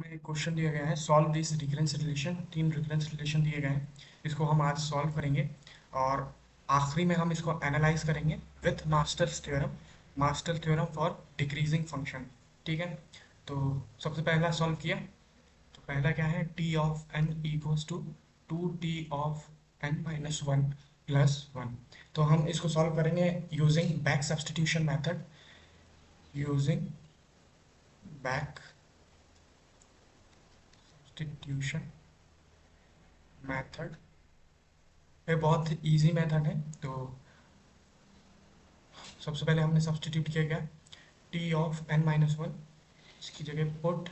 हमें एक क्वेश्चन दिया गया है, solve this recurrence relation. 3 recurrence relation दिए गए हैं, इसको हम आज सॉल्व करेंगे और आखिरी में हम इसको एनालाइज करेंगे with masters theorem for decreasing function. ठीक है, तो सबसे पहला सॉल्व किया तो पहला क्या है, T of n equals to 2t of n-1 plus 1। तो हम इसको सॉल्व करेंगे using back substitution method. Using back substitution method, ये बहुत इजी मेथड है। तो सबसे पहले हमने सब्स्टिट्यूट किया गया टी ऑफ n-1, इसकी जगह put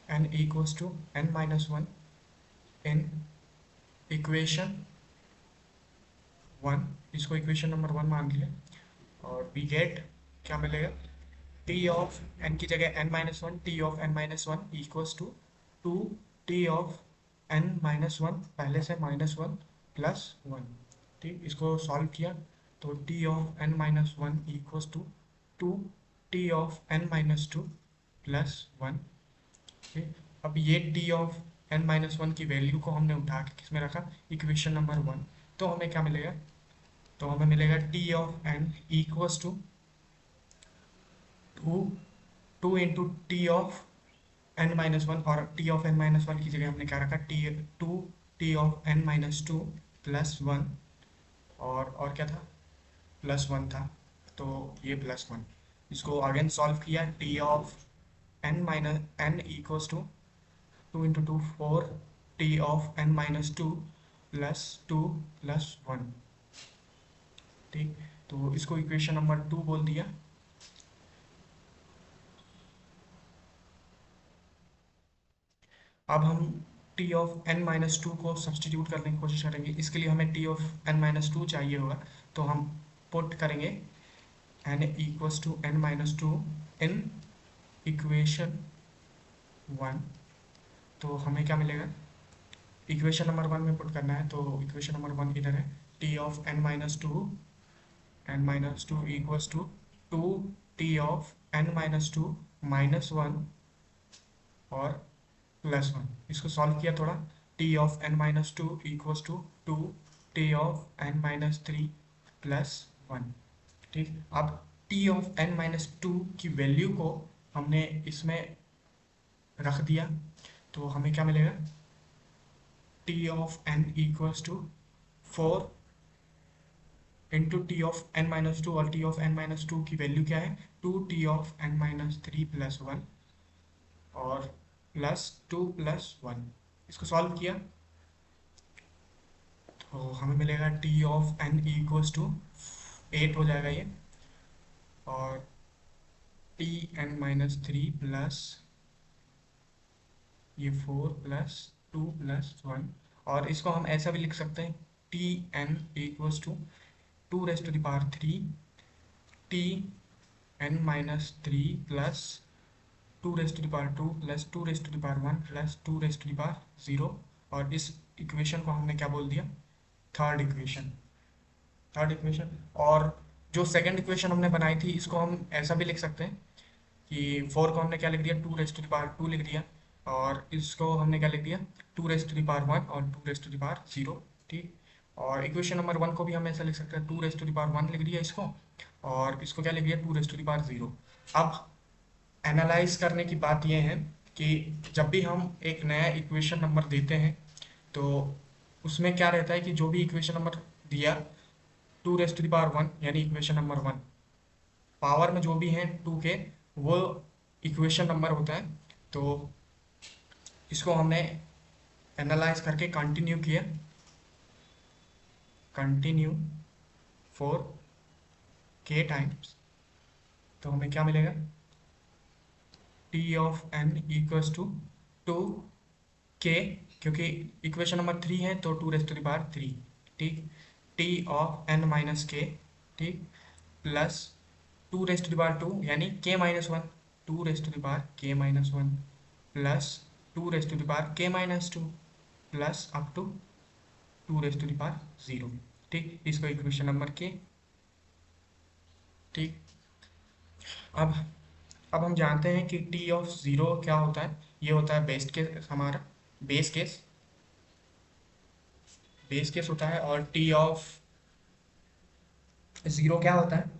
n equals to n-1 in equation 1, इसको इक्वेशन नंबर 1 मान लिया और वी गेट क्या मिलेगा, टी ऑफ n की जगह n-1, T of n-1 equals to 2 T of n-1 पहले से -1 प्लस 1। ठीक, इसको सॉल्व किया तो T of n-1 equals to 2 T of n-2 plus 1। ठीक, अब ये टी ऑफ n-1 की वैल्यू को हमने उठा के किसमें रखा, इक्वेशन नंबर 1। तो हमें क्या मिलेगा, तो हमें मिलेगा T of n equals to 2 into T of n-1, और टी ऑफ n-1 की जगह हमने क्या रखा, टी ऑफ n-2 प्लस 1। और क्या था, प्लस 1 था, तो ये प्लस 1। इसको अगेन सॉल्व किया, T of n equals to 2 into 2 4 T of n-2 plus 2 plus 1। ठीक, तो इसको इक्वेशन नंबर 2 बोल दिया। अब हम टी ऑफ n-2 को सब्सटीट्यूट करने की कोशिश करेंगे। इसके लिए हमें टी ऑफ n-2 चाहिए होगा, तो हम पुट करेंगे n equals to n-2 in equation 1। तो हमें क्या मिलेगा, इक्वेशन नंबर 1 में पुट करना है, तो इक्वेशन नंबर 1 इधर है, T of n-2 equals to 2 T of n-2 minus 1 और प्लस 1। इसको सॉल्व किया थोड़ा, T of n-2 equals to 2 T of n-3 plus 1। ठीक, अब टी ऑफ n-2 की वैल्यू को हमने इसमें रख दिया, तो हमें क्या मिलेगा, T of n equals to 4 into T of n-2, और टी ऑफ n-2 की वैल्यू क्या है, 2 टी ऑफ n-3 प्लस 1 और प्लस 2 प्लस 1। इसको सॉल्व किया तो हमें मिलेगा T of n equals to 8 हो जाएगा ये, और टी n-3 प्लस ये 4 प्लस 2 प्लस 1। और इसको हम ऐसा भी लिख सकते हैं, T n equals to 2 raised to the power 3 T n-3 plus 2 raised to the power 2 plus 2 raised to the power 1 plus 2 raised to the power 0। और इस इक्वेशन को हमने क्या बोल दिया, थर्ड इक्वेशन। और जो सेकंड इक्वेशन हमने बनाई थी, इसको हम ऐसा भी लिख सकते हैं कि 4 को हमने क्या लिख दिया, 2 रेस्ट टू द पावर 2 लिख दिया, और इसको हमने क्या लिख दिया, 2 रेस्ट टू द पावर 1 और 2 रेस्ट टू द पावर 0। ठीक, और इक्वेशन नंबर 1 को भी हम ऐसा लिख सकते हैं, 2 रेस्ट टू द पावर 1 लिख दिया इसको, और इसको क्या लिख दिया, 2 रेस्ट टू द पावर 0। अब एनालाइज करने की बात यह है कि जब भी हम एक नया इक्वेशन नंबर देते हैं, तो उसमें क्या रहता है कि जो भी इक्वेशन नंबर दिया 2 रेस्ट टू द पावर 1 यानी इक्वेशन नंबर 1, पावर में जो भी हैं 2 के, वो इक्वेशन नंबर होता है। तो इसको हमने एनालाइज करके कंटिन्यू फॉर k टाइम्स, तो हमें क्या मिलेगा, T of n equals to 2k, क्योंकि इक्वेशन नंबर 3 है तो 2 रेस्ट टू द पावर 3। ठीक, टी ऑफ n-k, ठीक, plus 2 raised to the power 2 यानी k-1, 2 raised to the power k-1 plus 2 raised to the power k-2 plus up to 2 raised to the power 0। ठीक, इसको equation number k। ठीक, अब अब हम जानते हैं कि टी ऑफ ज़ीरो क्या होता है। ये होता है बेस्ट केस, हमारा बेस केस, बेस केस होता है। और टी ऑफ ज़ीरो क्या होता है,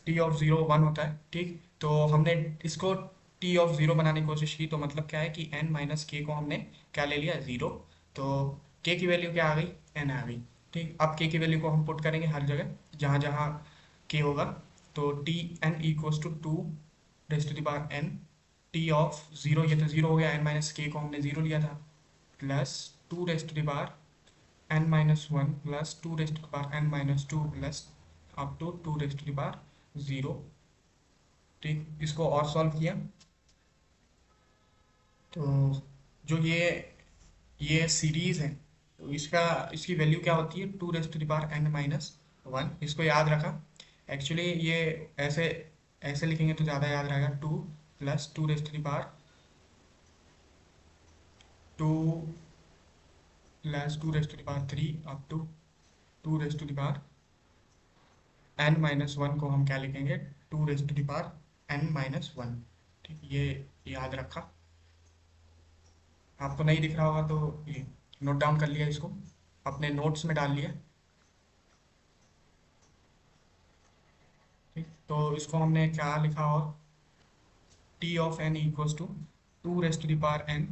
टी ऑफ ज़ीरो वन होता है। ठीक, तो हमने इसको टी ऑफ ज़ीरो बनाने की कोशिश की, तो मतलब क्या है कि एन माइनस के को हमने क्या ले लिया, ज़ीरो। तो के की वैल्यू क्या आ गई, एन आ गई। ठीक, अब के की वैल्यू को हम पुट करेंगे हर जगह जहाँ जहाँ के होगा। तो T n equals to two raise to the power n T of zero, ये तो ज़ीरो हो गया, एन माइनस के को हमने ज़ीरो लिया था, plus two raise to the power n minus one plus two raise to the power n minus two plus up to two raise to the power zero. ठीक, इसको और सॉल्व किया तो जो ये सीरीज है, तो इसकी वैल्यू क्या होती है, two raise to the power n minus one. इसको याद रखा। एक्चुअली ये ऐसे ऐसे लिखेंगे तो ज़्यादा याद रहेगा, two plus two raise to the power two plus two raise to the power three up to two raise to the power n minus one को हम क्या लिखेंगे, two raise to the power n minus one. ठीक, ये याद रखा। आपको नहीं दिख रहा होगा तो ये नोट डाउन कर लिया, इसको अपने नोट्स में डाल लिया। ठीक, तो इसको हमने क्या लिखा, और T of n equals to two raise to the power n,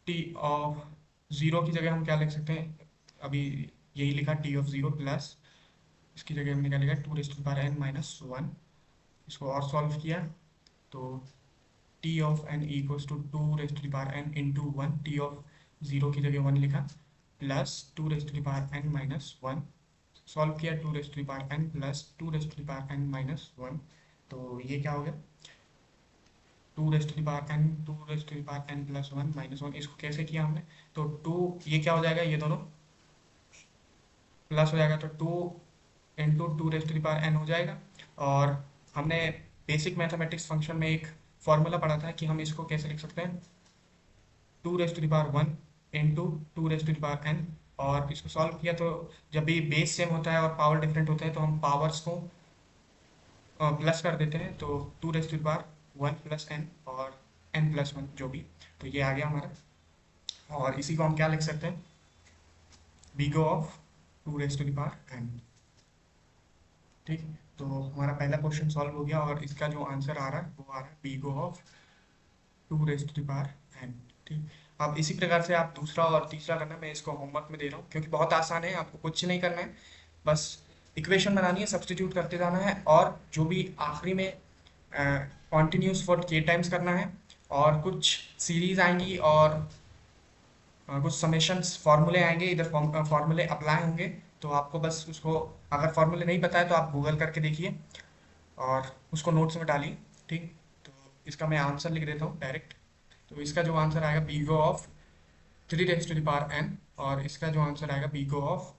T of zero की जगह हम क्या लिख सकते हैं, अभी यही लिखा, टी ऑफ ज़ीरो प्लस इसकी जगह हमने क्या लिखा, two raise to the power n minus one. इसको और सॉल्व किया तो T of n equals to two raise to the power n into one, T of zero की जगह वन लिखा, plus two raise to the power n minus one. Solve किया, two raise to the power n plus two raise to the power n minus one. तो ये क्या हो गया, two raise to the power n, two raise to the power n plus one minus one. इसको कैसे किया हमने, तो टू, ये क्या हो जाएगा, ये दोनों प्लस हो जाएगा, तो two into two raise to the power n हो जाएगा। और हमने बेसिक मैथमेटिक्स फंक्शन में एक फॉर्मूला पढ़ा था कि हम इसको कैसे लिख सकते हैं, two raise to the power one into two raise to the power n. और इसको सॉल्व किया तो जब भी बेस सेम होता है और पावर डिफरेंट होता है तो हम पावर्स को प्लस कर देते हैं, तो two raise to the power one plus n और एन प्लस वन जो भी। तो ये आ गया हमारा, और इसी को हम क्या लिख सकते हैं, big O of two raise to the power n. ठीक, तो हमारा पहला क्वेश्चन सॉल्व हो गया, और इसका जो आंसर आ रहा है वो आ रहा है big O of two raise to the power n. ठीक, अब इसी प्रकार से आप दूसरा और तीसरा करना, मैं इसको होमवर्क में दे रहा हूँ क्योंकि बहुत आसान है, आपको कुछ नहीं करना है, बस इक्वेशन बनानी है, सब्स्टिट्यूट करते जाना है, और जो भी आखिरी में कॉन्टिन्यूस फॉर के टाइम्स करना है। और कुछ सीरीज आएंगी और कुछ समेशंस फार्मूले आएंगे, इधर फार्मूले अप्लाई होंगे। तो आपको बस उसको, अगर फार्मूले नहीं पता है तो आप गूगल करके देखिए और उसको नोट्स में डालिए। ठीक, तो इसका मैं आंसर लिख देता हूँ डायरेक्ट। तो इसका जो आंसर आएगा big O of three raise to the power n, और इसका जो आंसर आएगा big O of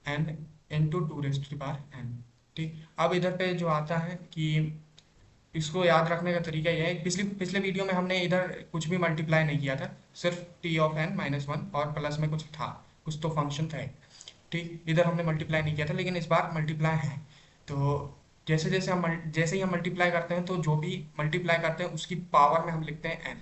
n into two raise to the power n. ठीक, अब इधर पे जो आता है कि इसको याद रखने का तरीका यह है, पिछले पिछले वीडियो में हमने इधर कुछ भी मल्टीप्लाई नहीं किया था, सिर्फ T of n minus one और प्लस में कुछ था, कुछ तो फंक्शन था। ठीक, इधर हमने मल्टीप्लाई नहीं किया था, लेकिन इस बार मल्टीप्लाई है। तो जैसे ही हम मल्टीप्लाई करते हैं तो जो भी मल्टीप्लाई करते हैं उसकी पावर में हम लिखते हैं एन।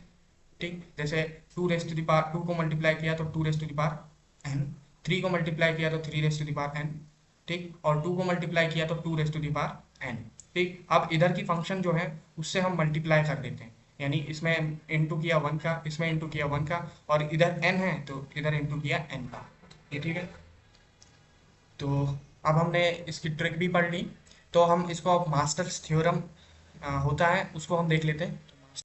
ठीक, जैसे two raise to the power two को मल्टीप्लाई किया तो two raise to the power n, three को मल्टीप्लाई किया तो three raise to the power n. ठीक, और टू को मल्टीप्लाई किया तो two raise to the power n. ठीक, अब इधर की फंक्शन जो है उससे हम मल्टीप्लाई कर देते हैं, यानी इसमें इंटू किया वन का, इसमें इंटू किया वन का, और इधर एन है तो इधर इंटू किया एन का। ये ठीक है। तो अब हमने इसकी ट्रिक भी पढ़ ली, तो हम इसको अब मास्टर्स थ्योरम होता है उसको हम देख लेते हैं।